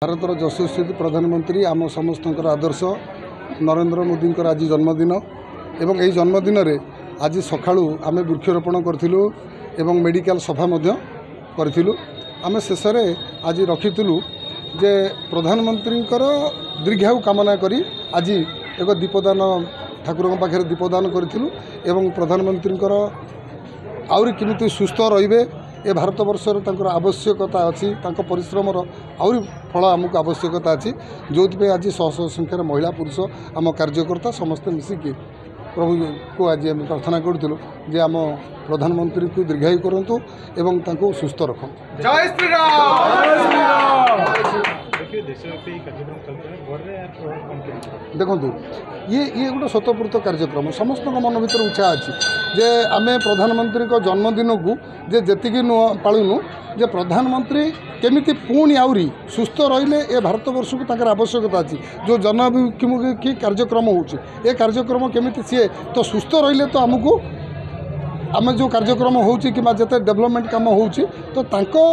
ଭାରତର ଯଶସ୍ୱୀ ପ୍ରଧାନମନ୍ତ୍ରୀ ଆମ ସମସ୍ତଙ୍କର ଆଦର୍ଶ ନରେନ୍ଦ୍ର ମୋଦିଙ୍କର ଆଜି ଜନ୍ମଦିନ ଏବଂ ଏହି ଜନ୍ମଦିନରେ ଆଜି ସକାଳୁ ଆମେ ବୃକ୍ଷରୋପଣ କରିଥିଲୁ ଏବଂ ମେଡ଼ିକାଲ ସଭା ମଧ୍ୟ କରିଥିଲୁ। ଆମେ ଶେଷରେ ଆଜି ରଖିଥିଲୁ ଯେ ପ୍ରଧାନମନ୍ତ୍ରୀଙ୍କର ଦୀର୍ଘାୟୁ କାମନା କରି ଆଜି ଏକ ଦୀପଦାନ ଠାକୁରଙ୍କ ପାଖରେ ଦୀପଦାନ କରିଥିଲୁ ଏବଂ ପ୍ରଧାନମନ୍ତ୍ରୀଙ୍କର ଆହୁରି କେମିତି ସୁସ୍ଥ ରହିବେ ए भारत वर्षर आवश्यकता अच्छी परिश्रमर आहरी फल आमको आवश्यकता अच्छी जो आज शह शह संख्यार महिला पुरुष आम कार्यकर्ता समस्ते मिसिकी प्रभु को आज आम प्रार्थना करूँ जे आम प्रधानमंत्री को दीर्घायु करंतु एवं तांको सुस्थ रखु। जय श्री राम। देखु ये गोटे स्वतःपूर्त कार्यक्रम समस्त मन भर इच्छा अच्छी जे आम प्रधानमंत्री जन्मदिन को जी पालुनु जे प्रधानमंत्री केमिति पुणी आउरी सुस्थ रहिले ए भारत वर्ष को ताकर आवश्यकता अच्छी जो जनाभिमुखी कार्यक्रम होउछि ए कार्यक्रम केमिति सी तो सुस्थ रहिले तो आमको आम जो कार्यक्रम होउछि कि जिते डेवलपमेंट काम होउछि तो तांको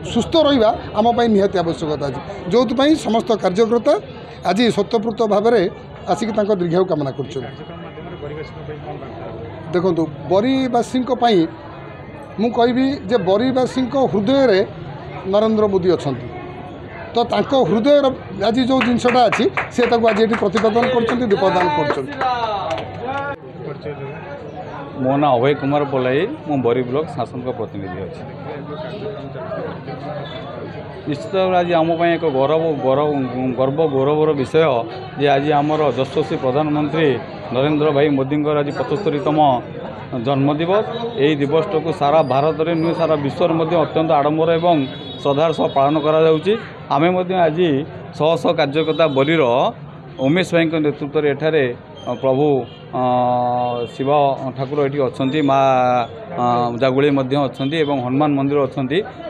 सुस्थ रहिबा आम पई निहाती आवश्यकता अच्छी जो समस्त कार्यकर्ता आज स्वतःपूर्त भाव में आसिक दीर्घायु कामना कर। देखु बरीवासी मु कहबी जे बरीवासी हृदय रे नरेंद्र मोदी अच्छा तो तांको हृदय आज जो जिनसटा अच्छी सी आज ये प्रतिपादन कर दीपदान कर। मो ना अभय कुमार बोलाई मु बरी ब्लॉक शासन का प्रतिनिधि अच्छी निश्चित आज आम एक गर्व गौरवर विषय जे आज आमर यशस्वी प्रधानमंत्री नरेंद्र भाई मोदी आज 75तम जन्मदिवस यही दिवस को सारा भारत में नुहे सारा विश्व में अत्यंत आडंबर एवं श्रद्धार सह पालन करा आमे आज शह शह कार्यकर्ता बरीर उमेश भाई नेतृत्व में एठारे प्रभु शिव ठाकुर ये अच्छा माँ जागुड़ी अच्छा हनुमान मंदिर अच्छा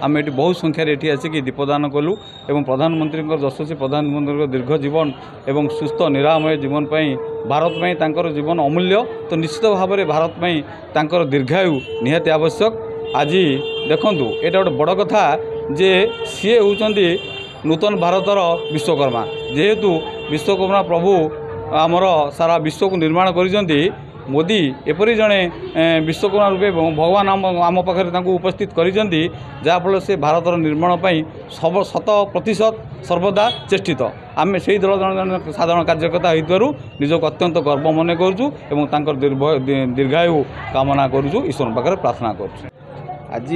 आम ये बहुत संख्यार ये आसिक दीपदान कलु एवं प्रधानमंत्री यशस्वी प्रधानमंत्री दीर्घ जीवन एवं सुस्थ निरामय जीवन पर भारत में तांकर जीवन अमूल्य तो निश्चित भाव में भारत में तांकर दीर्घायु निहाती आवश्यक। आज देखूँ ये गोटे बड़ कथा जे सी होती नूतन भारतर विश्वकर्मा जेहेतु विश्वकर्मा प्रभु आमर सारा विश्व को निर्माण करिसेंती मोदी एपरी जड़े विश्वकर्मा रूपे भगवान आम पाखे उपस्थित करिसेंती जहाँफल से भारतर निर्माण पर 100% सर्वदा चेष्टित आम से दल जन साधारण कार्यकर्ता हो निजक अत्यंत गर्व मन करूँ दीर्घायु कामना करूँ ईश्वर पाखे प्रार्थना करूँ। आज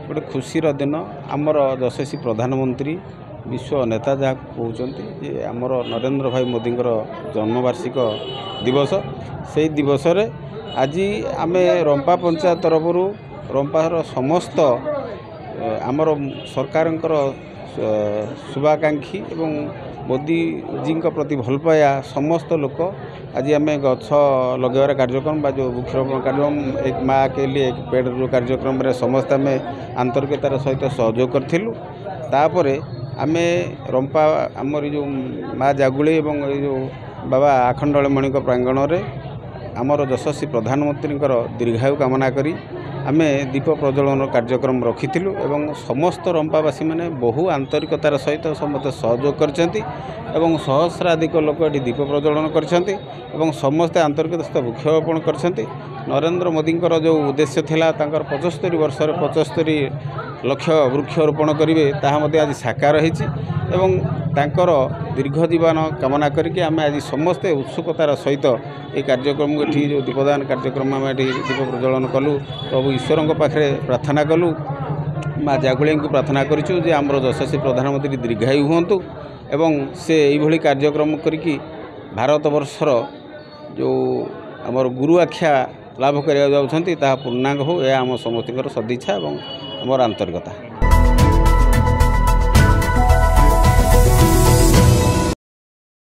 गोटे खुशीर दिन आमर यशस्वी प्रधानमंत्री विश्व नेता जहाँ कहते आमर नरेंद्र भाई मोदी जन्मवार्षिक दिवस से दिवस रे आज आम रंपा पंचायत तरफ रंपार समस्त आमर सरकार शुभाकांक्षी एवं मोदी जी प्रति भल पाया समस्त लोक आज आम गछ लगेबार कार्यक्रम जो वृक्षरोपण कार्यक्रम एक माँ के लिए एक पेड़ जो कार्यक्रम रे समस्त आम आंतरिकतार सहित सहयोग करूँ तापर आमे रंपा आमर जो माँ जागुड़ी एवं जो बाबा आखंडलमणि प्रांगण रे आमर यशस्वी प्रधानमंत्री दीर्घायु कामना करी आमे दीप प्रज्वलन कार्यक्रम रखिथिलु एवं समस्त रंपावासी माने बहु आंतरिकतार सहित समस्त सहयोग करछंती एवं सहस्राधिक लोक ये दीप प्रज्वलन करछंती एवं समस्त आंतरिकता सहित वृक्षरोपण करछंती। नरेंद्र मोदी जो उद्देश्य थिला तांकर 75 वर्ष 75 लक्ष वृक्षरोपण करेंगे ताहा मध्य आज साकार होती एवं तांकर दीर्घ जीवन कामना करके आम आज समस्ते उत्सुकतार सहित ये कार्यक्रम ये जो दीपदान कार्यक्रम आम ये दीप प्रज्वलन कलु प्रभु ईश्वर पाखे प्रार्थना कलु माँ जागुड़ी को प्रार्थना करूँ जे आमर यशस्वी प्रधानमंत्री दीर्घायु हूँ एवं से यही कार्यक्रम करी भारत वर्षर जो आमर गुरु आख्या लाभ करा पूर्णांग हो यह आम समस्त सदिच्छा और आमर आंतरिकता।